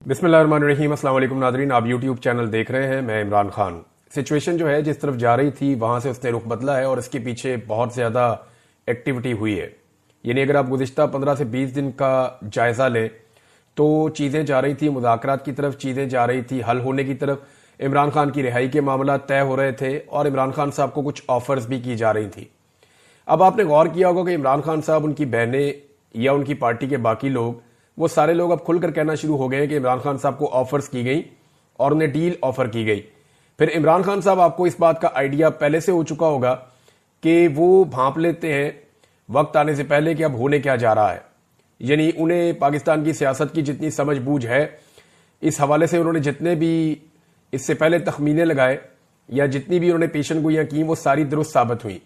बिस्मिल्लाहिर्रहमानिर्रहीम। अस्सलाम वालेकुम नाज़रीन, आप यूट्यूब चैनल देख रहे हैं। मैं इमरान खान। सिचुएशन जो है जिस तरफ जा रही थी वहां से उसने रुख बदला है और इसके पीछे बहुत ज्यादा एक्टिविटी हुई है। यानी अगर आप गुज़िश्ता 15 से 20 दिन का जायजा लें तो चीजें जा रही थी मुज़ाकरात की तरफ, चीजें जा रही थी हल होने की तरफ। इमरान खान की रिहाई के मामला तय हो रहे थे और इमरान खान साहब को कुछ ऑफर्स भी की जा रही थी। अब आपने गौर किया होगा कि इमरान खान साहब, उनकी बहनें या उनकी पार्टी के बाकी लोग, वो सारे लोग अब खुलकर कहना शुरू हो गए हैं कि इमरान खान साहब को ऑफर्स की गई और उन्हें डील ऑफर की गई। फिर इमरान खान साहब, आपको इस बात का आइडिया पहले से हो चुका होगा कि वो भांप लेते हैं वक्त आने से पहले कि अब होने क्या जा रहा है। यानी उन्हें पाकिस्तान की सियासत की जितनी समझ बूझ है, इस हवाले से उन्होंने जितने भी इससे पहले तखमीने लगाए या जितनी भी उन्होंने पेशन गोइयां की, वो सारी दुरुस्त साबित हुई।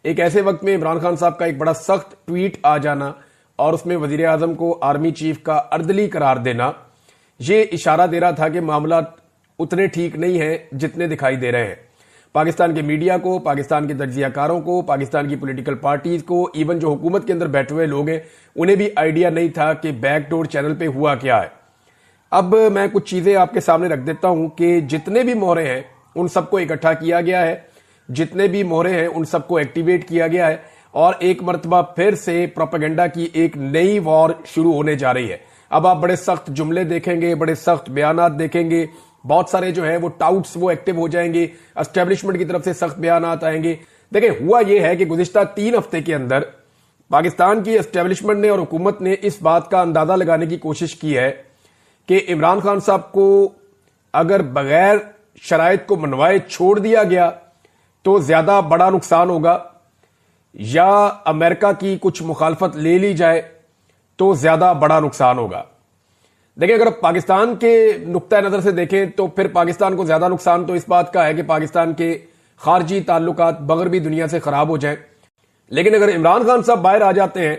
एक ऐसे वक्त में इमरान खान साहब का एक बड़ा सख्त ट्वीट आ जाना और उसमें वजीर आजम को आर्मी चीफ का अर्दली करार देना, ये इशारा दे रहा था कि मामला उतने ठीक नहीं है जितने दिखाई दे रहे हैं। पाकिस्तान के मीडिया को, पाकिस्तान के तज्जियाकारों को, पाकिस्तान की पॉलिटिकल पार्टीज को, इवन जो हुकूमत के अंदर बैठे हुए लोग हैं, उन्हें भी आइडिया नहीं था कि बैकडोर चैनल पे हुआ क्या है। अब मैं कुछ चीजें आपके सामने रख देता हूं कि जितने भी मोहरे हैं उन सबको इकट्ठा किया गया है, जितने भी मोहरे हैं उन सबको एक्टिवेट किया गया है और एक मरतबा फिर से प्रोपेगेंडा की एक नई वॉर शुरू होने जा रही है। अब आप बड़े सख्त जुमले देखेंगे, बड़े सख्त बयानात देखेंगे, बहुत सारे जो है वो टाउट्स वो एक्टिव हो जाएंगे, एस्टेब्लिशमेंट की तरफ से सख्त बयानात आएंगे। देखिए, हुआ यह है कि गुज़िश्ता 3 हफ्ते के अंदर पाकिस्तान की एस्टेब्लिशमेंट ने और हुकूमत ने इस बात का अंदाजा लगाने की कोशिश की है कि इमरान खान साहब को अगर बगैर शराइत को मनवाए छोड़ दिया गया तो ज्यादा बड़ा नुकसान होगा, या अमेरिका की कुछ मुखालफत ले ली जाए तो ज्यादा बड़ा नुकसान होगा। देखिए, अगर पाकिस्तान के नुक्ता नजर से देखें तो फिर पाकिस्तान को ज्यादा नुकसान तो इस बात का है कि पाकिस्तान के खारजी ताल्लुकात मगरबी दुनिया से खराब हो जाए। लेकिन अगर इमरान खान साहब बाहर आ जाते हैं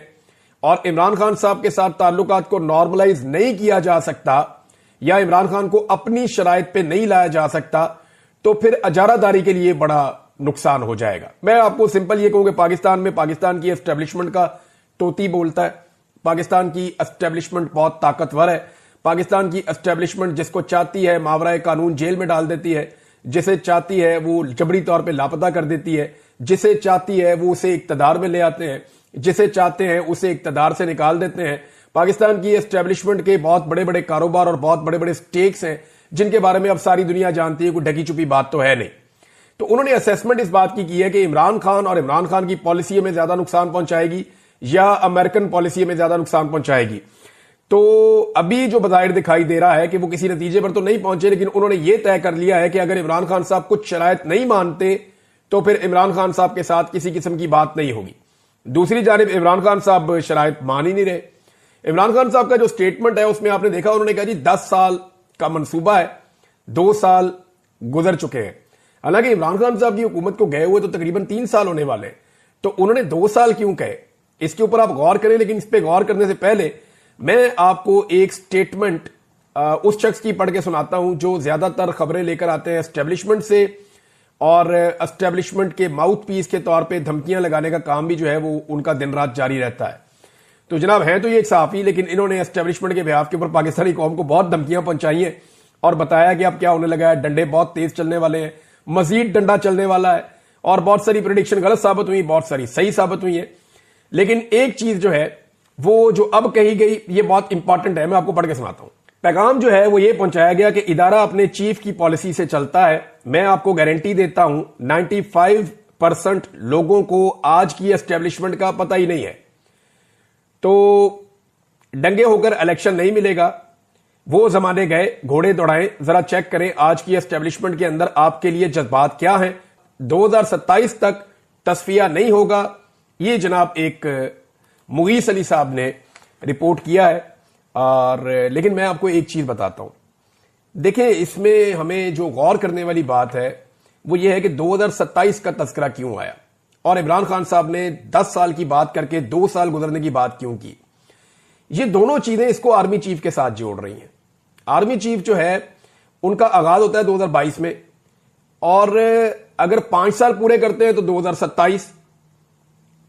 और इमरान खान साहब के साथ ताल्लुकात को नॉर्मलाइज नहीं किया जा सकता या इमरान खान को अपनी शराइत पे नहीं लाया जा सकता, तो फिर अजारादारी के लिए बड़ा नुकसान हो जाएगा। मैं आपको सिंपल ये कहूं कि पाकिस्तान में पाकिस्तान की एस्टेब्लिशमेंट का तोती बोलता है। पाकिस्तान की एस्टेब्लिशमेंट बहुत ताकतवर है। पाकिस्तान की एस्टेब्लिशमेंट जिसको चाहती है मावराए कानून जेल में डाल देती है, जिसे चाहती है वो जबरी तौर पे लापता कर देती है, जिसे चाहती है वो उसे इक्तदार में ले आते हैं, जिसे चाहते हैं उसे इक्तदार से निकाल देते हैं। पाकिस्तान की एस्टेब्लिशमेंट के बहुत बड़े बड़े कारोबार और बहुत बड़े बड़े स्टेक्स हैं जिनके बारे में अब सारी दुनिया जानती है, कोई ढकी छुपी बात तो है नहीं। तो उन्होंने असेसमेंट इस बात की है कि इमरान खान और इमरान खान की पॉलिसी में ज्यादा नुकसान पहुंचाएगी या अमेरिकन पॉलिसी में ज्यादा नुकसान पहुंचाएगी। तो अभी जो बज़ाहिर दिखाई दे रहा है कि वो किसी नतीजे पर तो नहीं पहुंचे, लेकिन उन्होंने ये तय कर लिया है कि अगर इमरान खान साहब कुछ शराइत नहीं मानते तो फिर इमरान खान साहब के साथ किसी किस्म की बात नहीं होगी। दूसरी जानिब इमरान खान साहब शराइत मान ही नहीं रहे। इमरान खान साहब का जो स्टेटमेंट है उसमें आपने देखा, उन्होंने कहा जी 10 साल का मंसूबा है, 2 साल गुजर चुके हैं। हालांकि इमरान खान साहब की हुकूमत को गए हुए तो तकरीबन 3 साल होने वाले हैं, तो उन्होंने 2 साल क्यों कहे, इसके ऊपर आप गौर करें। लेकिन इस पे गौर करने से पहले मैं आपको एक स्टेटमेंट उस शख्स की पढ़ के सुनाता हूं जो ज्यादातर खबरें लेकर आते हैं एस्टेब्लिशमेंट से और एस्टेब्लिशमेंट के माउथ पीस के तौर पे धमकियां लगाने का काम भी जो है वो उनका दिन रात जारी रहता है। तो जनाब, है तो ये एक सहाफी, लेकिन इन्होंने एस्टेब्लिशमेंट के बिहाफ के ऊपर पाकिस्तानी कौम को बहुत धमकियां पहुंचाई हैं और बताया कि अब क्या होने लगा है, डंडे बहुत तेज चलने वाले हैं, मजीद डंडा चलने वाला है। और बहुत सारी प्रेडिक्शन गलत साबित हुई, बहुत सारी सही साबित हुई है। लेकिन एक चीज जो है वो जो अब कही गई, ये बहुत इंपॉर्टेंट है, मैं आपको पढ़ के सुनाता हूं। पैगाम जो है वो ये पहुंचाया गया कि इदारा अपने चीफ की पॉलिसी से चलता है। मैं आपको गारंटी देता हूं 95% लोगों को आज की एस्टेब्लिशमेंट का पता ही नहीं है। तो दंगे होकर इलेक्शन नहीं मिलेगा, वो जमाने गए, घोड़े दौड़ाएं। जरा चेक करें आज की एस्टेब्लिशमेंट के अंदर आपके लिए जज्बात क्या हैं। 2027 तक तस्फिया नहीं होगा, ये जनाब एक मुगीस अली साहब ने रिपोर्ट किया है। और लेकिन मैं आपको एक चीज बताता हूं, देखिए इसमें हमें जो गौर करने वाली बात है वो ये है कि 2027 का तस्करा क्यों आया और इमरान खान साहब ने 10 साल की बात करके 2 साल गुजरने की बात क्यों की। ये दोनों चीजें इसको आर्मी चीफ के साथ जोड़ रही हैं। आर्मी चीफ जो है उनका आगाज होता है 2022 में और अगर 5 साल पूरे करते हैं तो 2027,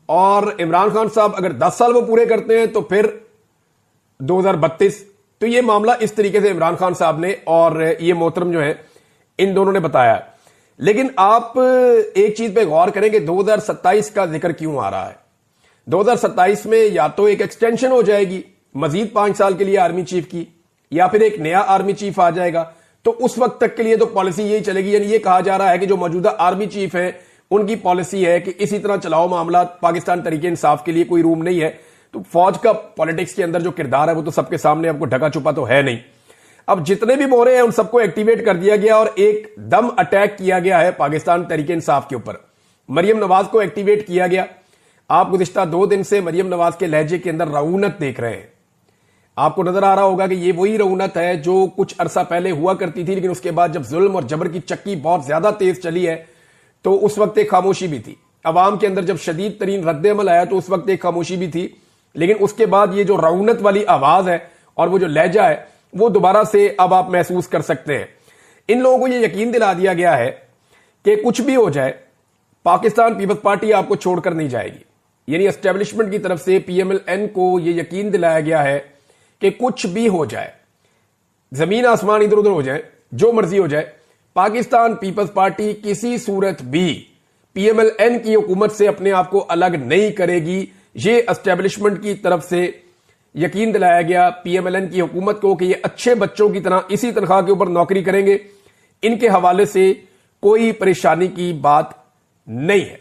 और इमरान खान साहब अगर 10 साल वो पूरे करते हैं तो फिर 2032। तो ये मामला इस तरीके से इमरान खान साहब ने और ये मोहतरम जो है इन दोनों ने बताया। लेकिन आप एक चीज पे गौर करें कि 2027 का जिक्र क्यों आ रहा है। 2027 में या तो एक एक्सटेंशन हो जाएगी मजीद 5 साल के लिए आर्मी चीफ की, या फिर एक नया आर्मी चीफ आ जाएगा। तो उस वक्त तक के लिए तो पॉलिसी यही चलेगी, यानी ये कहा जा रहा है कि जो मौजूदा आर्मी चीफ है उनकी पॉलिसी है कि इसी तरह चलाओ मामला, पाकिस्तान तरीके इंसाफ के लिए कोई रूम नहीं है। तो फौज का पॉलिटिक्स के अंदर जो किरदार है वो तो सबके सामने आपको ढका छुपा तो है नहीं। अब जितने भी मोहरे हैं उन सबको एक्टिवेट कर दिया गया और एक दम अटैक किया गया है पाकिस्तान तरीके इंसाफ के ऊपर। मरियम नवाज को एक्टिवेट किया गया। आप गुज़िश्ता 2 दिन से मरियम नवाज के लहजे के अंदर रऊनत देख रहे हैं। आपको नजर आ रहा होगा कि ये वही रऊनत है जो कुछ अरसा पहले हुआ करती थी, लेकिन उसके बाद जब जुल्म और जबर की चक्की बहुत ज्यादा तेज चली है तो उस वक्त एक खामोशी भी थी। अवाम के अंदर जब शदीद तरीन रद्द-ए-अमल आया तो उस वक्त एक खामोशी भी थी, लेकिन उसके बाद ये जो रऊनत वाली आवाज है और वो जो लहजा है वो दोबारा से अब आप महसूस कर सकते हैं। इन लोगों को ये यकीन दिला दिया गया है कि कुछ भी हो जाए पाकिस्तान पीपल्स पार्टी आपको छोड़कर नहीं जाएगी। यानी एस्टेब्लिशमेंट की तरफ से PMLN को यह यकीन दिलाया गया है कि कुछ भी हो जाए, जमीन आसमान इधर उधर हो जाए, जो मर्जी हो जाए, पाकिस्तान पीपल्स पार्टी किसी सूरत भी PMLN की हुकूमत से अपने आप को अलग नहीं करेगी। ये एस्टेब्लिशमेंट की तरफ से यकीन दिलाया गया PMLN की हुकूमत को कि ये अच्छे बच्चों की तरह इसी तनख्वाह के ऊपर नौकरी करेंगे। इनके हवाले से कोई परेशानी की बात नहीं है।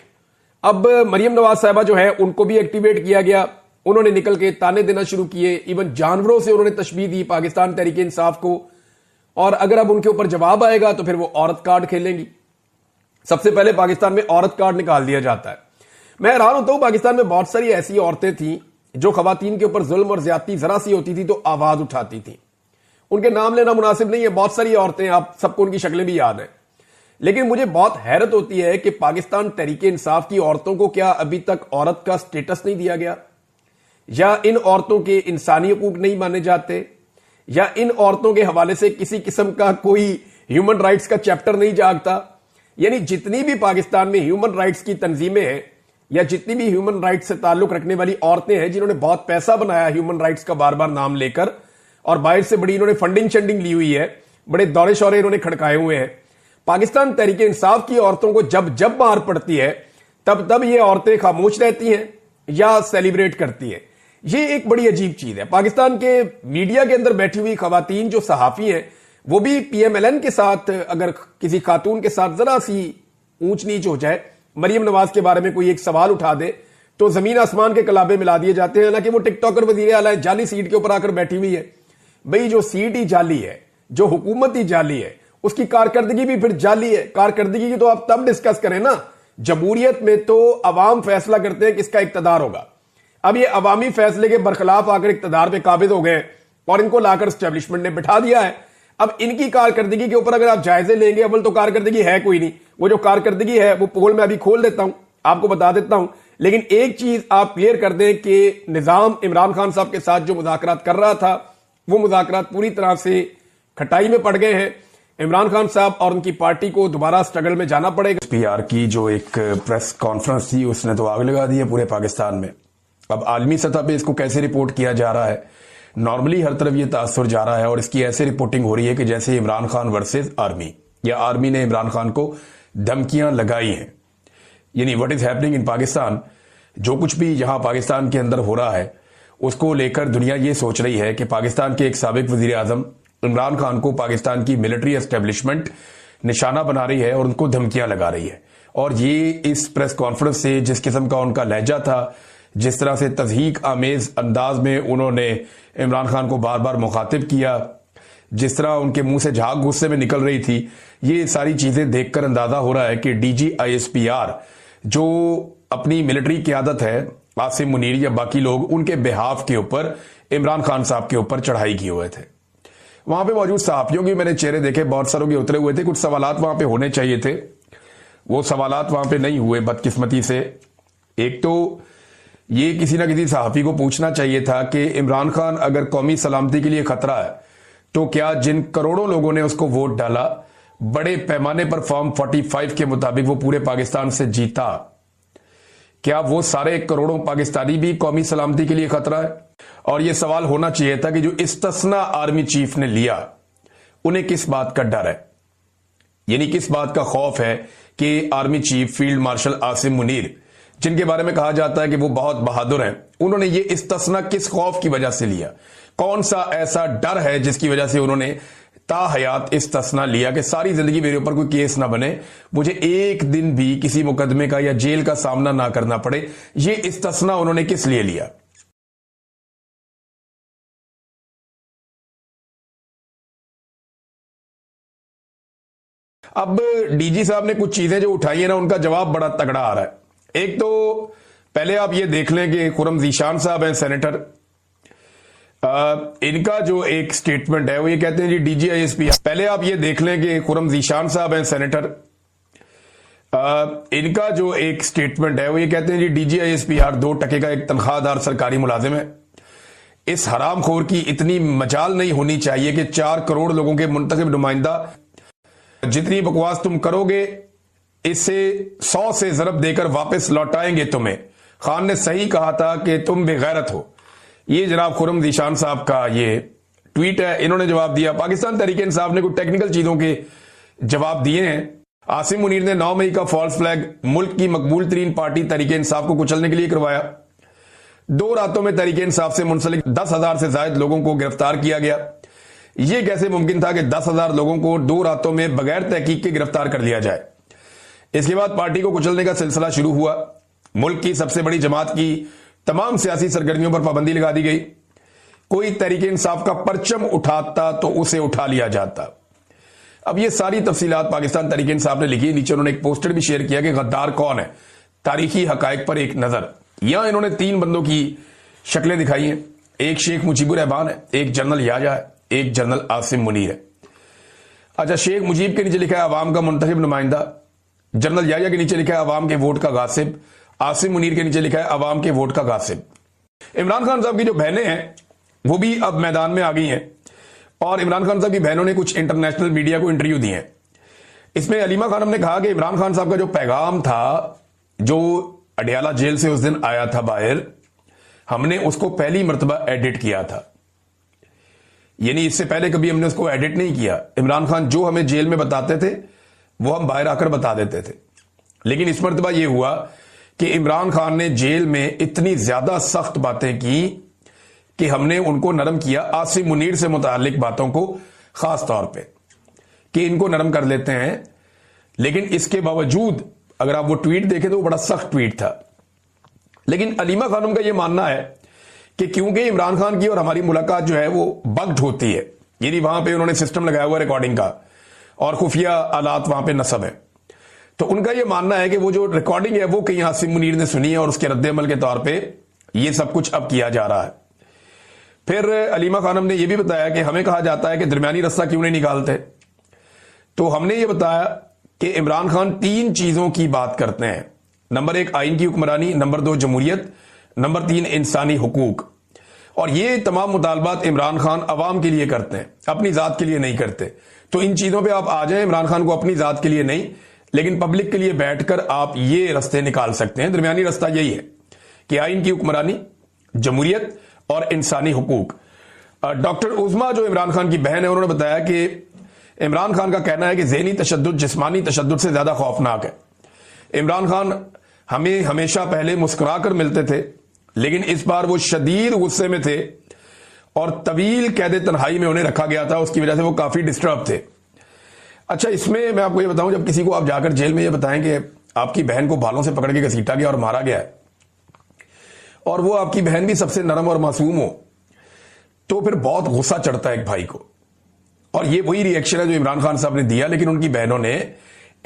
अब मरियम नवाज साहबा जो है उनको भी एक्टिवेट किया गया। उन्होंने निकल के ताने देना शुरू किए, इवन जानवरों से उन्होंने तशबीह दी पाकिस्तान तहरीके इंसाफ को। और अगर अब उनके ऊपर जवाब आएगा तो फिर वो औरत कार्ड खेलेंगी। सबसे पहले पाकिस्तान में औरत कार्ड निकाल दिया जाता है। मैं हैरान होता हूं, पाकिस्तान में बहुत सारी ऐसी औरतें थीं जो खवातीन के ऊपर जुल्म और ज्यादती जरा सी होती थी तो आवाज उठाती थी। उनके नाम लेना मुनासिब नहीं है, बहुत सारी औरतें, आप सबको उनकी शक्लें भी याद हैं। लेकिन मुझे बहुत हैरत होती है कि पाकिस्तान तहरीके इंसाफ की औरतों को क्या अभी तक औरत का स्टेटस नहीं दिया गया, या इन औरतों के इंसानी हकूक नहीं माने जाते, या इन औरतों के हवाले से किसी किस्म का कोई ह्यूमन राइट्स का चैप्टर नहीं जागता। यानी जितनी भी पाकिस्तान में ह्यूमन राइट्स की तंजीमें हैं या जितनी भी ह्यूमन राइट्स से ताल्लुक रखने वाली औरतें हैं जिन्होंने बहुत पैसा बनाया ह्यूमन राइट्स का बार बार नाम लेकर, और बाहर से बड़ी इन्होंने फंडिंग शंडिंग ली हुई है, बड़े दौरे शौरे इन्होंने खड़काए हुए हैं, पाकिस्तान तहरीके इंसाफ की औरतों को जब जब मार पड़ती है तब तब ये औरतें खामोश रहती हैं या सेलिब्रेट करती हैं। ये एक बड़ी अजीब चीज है। पाकिस्तान के मीडिया के अंदर बैठी हुई खवातीन जो सहाफी हैं वो भी PMLN के साथ, अगर किसी खातून के साथ जरा सी ऊंच नीच हो जाए, मरियम नवाज के बारे में कोई एक सवाल उठा दे तो जमीन आसमान के कलाबे मिला दिए जाते हैं। हालांकि वो टिकटॉकर वजीर आला है, जाली सीट के ऊपर आकर बैठी हुई है। भाई जो सीट ही जाली है, जो हुकूमत ही जाली है, उसकी कारकर्दगी भी फिर जाली है। कारकर्दगी की तो आप तब डिस्कस करें ना, जमहूरियत में तो अवाम फैसला करते हैं किसका इक्तदार होगा। अब ये अवामी फैसले के बरखिलाफ आकर इक्तदार पे काबिज हो गए और इनको लाकर स्टैब्लिशमेंट ने बिठा दिया है। अब इनकी कारकर्दगी के ऊपर अगर आप जायजे लेंगे, अव्वल तो कारकर्दगी है कोई नहीं। वो जो कारकर्दगी है वो पोल में अभी खोल देता हूं, आपको बता देता हूं। लेकिन एक चीज आप क्लियर कर दें कि निजाम इमरान खान साहब के साथ जो मुज़ाकरात कर रहा था वो मुज़ाकरात पूरी तरह से खटाई में पड़ गए हैं। इमरान खान साहब और उनकी पार्टी को दोबारा स्ट्रगल में जाना पड़ेगा। PR की जो एक प्रेस कॉन्फ्रेंस थी उसने तो आग लगा दी है पूरे पाकिस्तान में। अब आलमी सतह पे इसको कैसे रिपोर्ट किया जा रहा है, नॉर्मली हर तरफ ये तासुर जा रहा है और इसकी ऐसे रिपोर्टिंग हो रही है कि जैसे इमरान खान वर्सेस आर्मी, या आर्मी ने इमरान खान को धमकियां लगाई हैं। यानी what is happening in Pakistan, जो कुछ भी यहां पाकिस्तान के अंदर हो रहा है उसको लेकर दुनिया ये सोच रही है कि पाकिस्तान के एक साबिक वजीर आजम इमरान खान को पाकिस्तान की मिलिट्री एस्टेब्लिशमेंट निशाना बना रही है और उनको धमकियां लगा रही है। और ये इस प्रेस कॉन्फ्रेंस से जिस किस्म का उनका लहजा था, जिस तरह से तज़हीक आमेज अंदाज में उन्होंने इमरान खान को बार बार मुखातिब किया, जिस तरह उनके मुंह से झाग गुस्से में निकल रही थी, ये सारी चीजें देखकर अंदाजा हो रहा है कि DG ISPR जो अपनी मिलिट्री क़यादत है, आसिम मुनीर या बाकी लोग, उनके बिहाफ के ऊपर इमरान खान साहब के ऊपर चढ़ाई किए हुए थे। वहां पे मौजूद सहाफियों के मैंने चेहरे देखे, बहुत सारों के उतरे हुए थे। कुछ सवालात वहां पे होने चाहिए थे, वो सवालात वहां पे नहीं हुए बदकिस्मती से। एक तो ये किसी ना किसी सहाफी को पूछना चाहिए था कि इमरान खान अगर कौमी सलामती के लिए खतरा है तो क्या जिन करोड़ों लोगों ने उसको वोट डाला, बड़े पैमाने पर फॉर्म 45 के मुताबिक वो पूरे पाकिस्तान से जीता, क्या वो सारे करोड़ों पाकिस्तानी भी कौमी सलामती के लिए खतरा है? और यह सवाल होना चाहिए था कि जो इस्तिस्ना आर्मी चीफ ने लिया, उन्हें किस बात का डर है, यानी किस बात का खौफ है कि army chief field marshal Asim Munir, जिनके बारे में कहा जाता है कि वो बहुत बहादुर हैं, उन्होंने ये इस्तिस्ना किस खौफ की वजह से लिया? कौन सा ऐसा डर है जिसकी वजह से उन्होंने ताहयात इस्तिस्ना लिया कि सारी जिंदगी मेरे ऊपर कोई केस ना बने, मुझे एक दिन भी किसी मुकदमे का या जेल का सामना ना करना पड़े? ये इस्तिस्ना उन्होंने किस लिए लिया? अब डीजी साहब ने कुछ चीजें जो उठाई है ना, उनका जवाब बड़ा तगड़ा आ रहा है। एक तो पहले आप ये देख लें कि खुर्रम ज़ीशान साहब हैं सेनेटर, इनका जो एक स्टेटमेंट है वो ये कहते हैं जी डीजीआईएसपी, पहले आप ये देख लें कि खुर्रम ज़ीशान साहब हैं सेनेटर, इनका जो एक स्टेटमेंट है वो ये कहते हैं जी डीजीआईएसपीआर 2% का एक तनख्वाहदार सरकारी मुलाजिम है। इस हरामखोर की इतनी मजाल नहीं होनी चाहिए कि 4 करोड़ लोगों के मुंतखब नुमाइंदा, जितनी बकवास तुम करोगे इससे 100 से ज़रब देकर वापस लौटाएंगे तुम्हें। खान ने सही कहा था कि तुम बेगैरत हो। ये जनाब खुर्रम ज़ीशान साहब का ये ट्वीट है, इन्होंने जवाब दिया। पाकिस्तान तहरीक इंसाफ ने कुछ टेक्निकल चीजों के जवाब दिए हैं। आसिम मुनीर ने 9 मई का फॉल्स फ्लैग मुल्क की मकबूल तरीन पार्टी तहरीक इंसाफ को कुचलने के लिए करवाया। 2 रातों में तहरीक इंसाफ से मुंसलिक 10,000 से ज्यादा लोगों को गिरफ्तार किया गया। यह कैसे मुमकिन था कि 10,000 लोगों को 2 रातों में बगैर तहकीक के गिरफ्तार कर लिया जाए? इसके बाद पार्टी को कुचलने का सिलसिला शुरू हुआ। मुल्क की सबसे बड़ी जमात की तमाम सियासी सरगर्मियों पर पाबंदी लगा दी गई। कोई तहरीक इंसाफ का परचम उठाता तो उसे उठा लिया जाता। अब ये सारी तफसीलात पाकिस्तान तहरीक इंसाफ ने लिखी। नीचे उन्होंने एक पोस्टर भी शेयर किया कि गद्दार कौन है, तारीखी हकायक पर एक नजर। यहां इन्होंने 3 बंदों की शक्लें दिखाई हैं। एक शेख मुजीबुर रहमान है, एक जनरल याया है, एक जनरल आसिम मुनीर है। अच्छा, शेख मुजीब के नीचे लिखा है अवाम का मुंतखब नुमाइंदा, जनरल याया के नीचे लिखा है अवाम के वोट का गासिब, आसिम मुनीर के नीचे लिखा है अवाम के वोट का गासिब। इमरान खान साहब की जो बहनें हैं वो भी अब मैदान में आ गई हैं और इमरान खान साहब की बहनों ने कुछ इंटरनेशनल मीडिया को इंटरव्यू दिए हैं। इसमें अलीमा खानम ने कहा कि इमरान खान साहब का जो पैगाम था, जो अडियाला जेल से उस दिन आया था बाहर, हमने उसको पहली मर्तबा एडिट किया था। यानी इससे पहले कभी हमने उसको एडिट नहीं किया। इमरान खान जो हमें जेल में बताते थे वो हम बाहर आकर बता देते थे। लेकिन इस मर्तबा यह हुआ कि इमरान खान ने जेल में इतनी ज्यादा सख्त बातें की कि हमने उनको नरम किया। आसिम मुनीर से मुतालिक बातों को खास तौर पे कि इनको नरम कर लेते हैं। लेकिन इसके बावजूद अगर आप वो ट्वीट देखें तो वो बड़ा सख्त ट्वीट था। लेकिन अलीमा खानम का यह मानना है कि क्योंकि इमरान खान की और हमारी मुलाकात जो है वो बग्ड होती है, यानी वहां पे उन्होंने सिस्टम लगाया हुआ रिकॉर्डिंग का और खुफिया आलात वहां पे नस्ब है, तो उनका यह मानना है कि वो जो रिकॉर्डिंग है वो कहीं आसिम मुनीर ने सुनी है और उसके रद्द-ए-अमल के तौर पे ये सब कुछ अब किया जा रहा है। फिर अलीमा खानम ने यह भी बताया कि हमें कहा जाता है कि दरमियानी रास्ता क्यों नहीं निकालते, तो हमने ये बताया कि इमरान खान 3 चीजों की बात करते हैं। नंबर 1 आइन की हुक्मरानी, नंबर 2 जमहूरियत, नंबर 3 इंसानी हुकूक। और ये तमाम मुतालबात इमरान खान अवाम के लिए करते हैं, अपनी जात के लिए नहीं करते। तो इन चीजों पे आप आ जाएं। इमरान खान को अपनी जात के लिए नहीं लेकिन पब्लिक के लिए बैठकर आप ये रास्ते निकाल सकते हैं। दरमियानी रास्ता यही है कि आइन की हुक्मरानी, जमहूरियत और इंसानी हुकूक। डॉक्टर उज़मा जो इमरान खान की बहन है, उन्होंने बताया कि इमरान खान का कहना है कि ज़हनी तशद्दुद जिस्मानी तशद्दुद से ज्यादा खौफनाक है। इमरान खान हमें हमेशा पहले मुस्कुराकर मिलते थे, लेकिन इस बार वो शदीद गुस्से में थे और तवील कैद तन्हाई में उन्हें रखा गया था। उसकी वजह से वो काफी डिस्टर्ब थे। अच्छा, इसमें मैं आपको ये बताऊं, जब किसी को आप जाकर जेल में ये बताएं कि आपकी बहन को बालों से पकड़ के घसीटा गया और मारा गया है और वो आपकी बहन भी सबसे नरम और मासूम हो, तो फिर बहुत गुस्सा चढ़ता है एक भाई को। और ये वही रिएक्शन है जो इमरान खान साहब ने दिया, लेकिन उनकी बहनों ने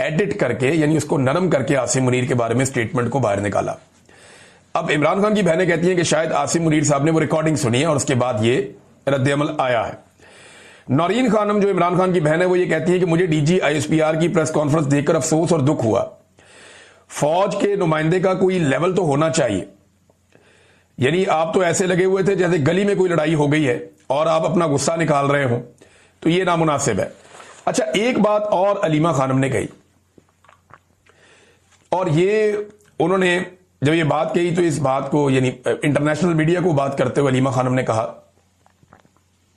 एडिट करके, यानी उसको नरम करके आसिम मुनीर के बारे में स्टेटमेंट को बाहर निकाला। अब इमरान खान की बहनें कहती हैं कि शायद आसिम मुनीर साहब ने वो रिकॉर्डिंग सुनी है और उसके बाद ये रद्द-ए-अमल आया है। नौरीन खानम जो इमरान खान की बहन है, वो ये कहती है कि मुझे डीजीआईएसपीआर की प्रेस कॉन्फ्रेंस देखकर अफसोस और दुख हुआ। फौज के नुमाइंदे का कोई लेवल तो होना चाहिए, यानी आप तो ऐसे लगे हुए थे जैसे गली में कोई लड़ाई हो गई है और आप अपना गुस्सा निकाल रहे हो, तो ये नामुनासिब है। अच्छा, एक बात और अलीमा खानम ने कही और ये उन्होंने जब ये बात कही तो इस बात को यानी इंटरनेशनल मीडिया को बात करते हुए अलीमा खानम ने कहा,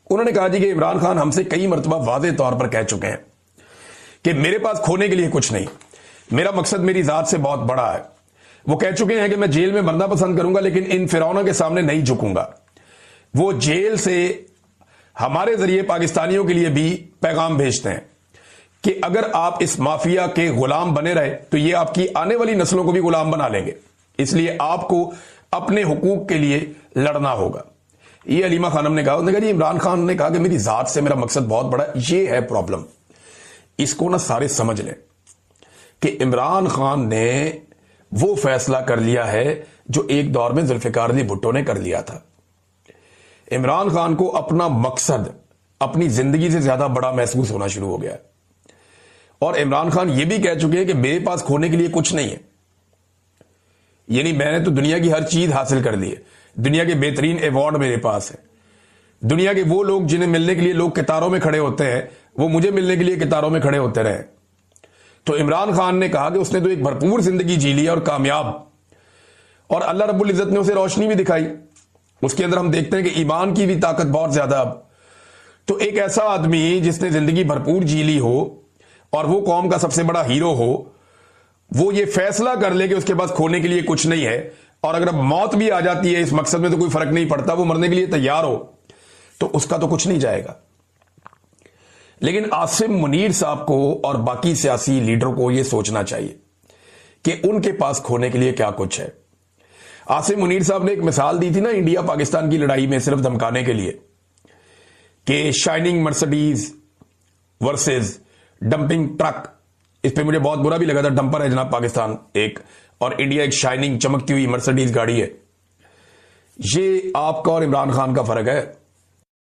उन्होंने कहा जी कि इमरान खान हमसे कई मरतबा वाज़ेह तौर पर कह चुके हैं कि मेरे पास खोने के लिए कुछ नहीं, मेरा मकसद मेरी जात से बहुत बड़ा है। वो कह चुके हैं कि मैं जेल में मरना पसंद करूंगा लेकिन इन फिरौनों के सामने नहीं झुकूंगा। वो जेल से हमारे जरिए पाकिस्तानियों के लिए भी पैगाम भेजते हैं कि अगर आप इस माफिया के गुलाम बने रहे तो ये आपकी आने वाली नस्लों को भी गुलाम बना लेंगे, इसलिए आपको अपने हुकूक के लिए लड़ना होगा। ये अलीमा खानम ने कहा। उसने कहा जी इमरान खान ने कहा कि मेरी जात से मेरा मकसद बहुत बड़ा है। ये है प्रॉब्लम, इसको ना सारे समझ लें कि इमरान खान ने वो फैसला कर लिया है जो एक दौर में जुल्फिकार अली भुट्टो ने कर लिया था। इमरान खान को अपना मकसद अपनी जिंदगी से ज्यादा बड़ा महसूस होना शुरू हो गया है और इमरान खान ये भी कह चुके हैं कि मेरे पास खोने के लिए कुछ नहीं है, यानी मैंने तो दुनिया की हर चीज हासिल कर ली है, दुनिया के बेहतरीन अवार्ड मेरे पास है, दुनिया के वो लोग जिन्हें मिलने के लिए लोग कतारों में खड़े होते हैं वो मुझे मिलने के लिए कतारों में खड़े होते रहे। तो इमरान खान ने कहा कि उसने तो एक भरपूर जिंदगी जी ली और कामयाब, और अल्लाह रब्बुल इज्जत ने उसे रोशनी भी दिखाई। उसके अंदर हम देखते हैं कि ईमान की भी ताकत बहुत ज्यादा। अब तो एक ऐसा आदमी जिसने जिंदगी भरपूर जी ली हो और वो कौम का सबसे बड़ा हीरो हो, वो ये फैसला कर ले कि उसके पास खोने के लिए कुछ नहीं है, और अगर अब मौत भी आ जाती है इस मकसद में तो कोई फर्क नहीं पड़ता, वो मरने के लिए तैयार हो, तो उसका तो कुछ नहीं जाएगा। लेकिन आसिम मुनीर साहब को और बाकी सियासी लीडरों को यह सोचना चाहिए कि उनके पास खोने के लिए क्या कुछ है। आसिम मुनीर साहब ने एक मिसाल दी थी ना इंडिया पाकिस्तान की लड़ाई में सिर्फ धमकाने के लिए कि shining Mercedes versus dumping truck. इस पे मुझे बहुत बुरा भी लगा था। डंपर है जनाब पाकिस्तान एक, और इंडिया एक शाइनिंग चमकती हुई मर्सिडीज गाड़ी है। ये आपका और इमरान खान का फर्क है।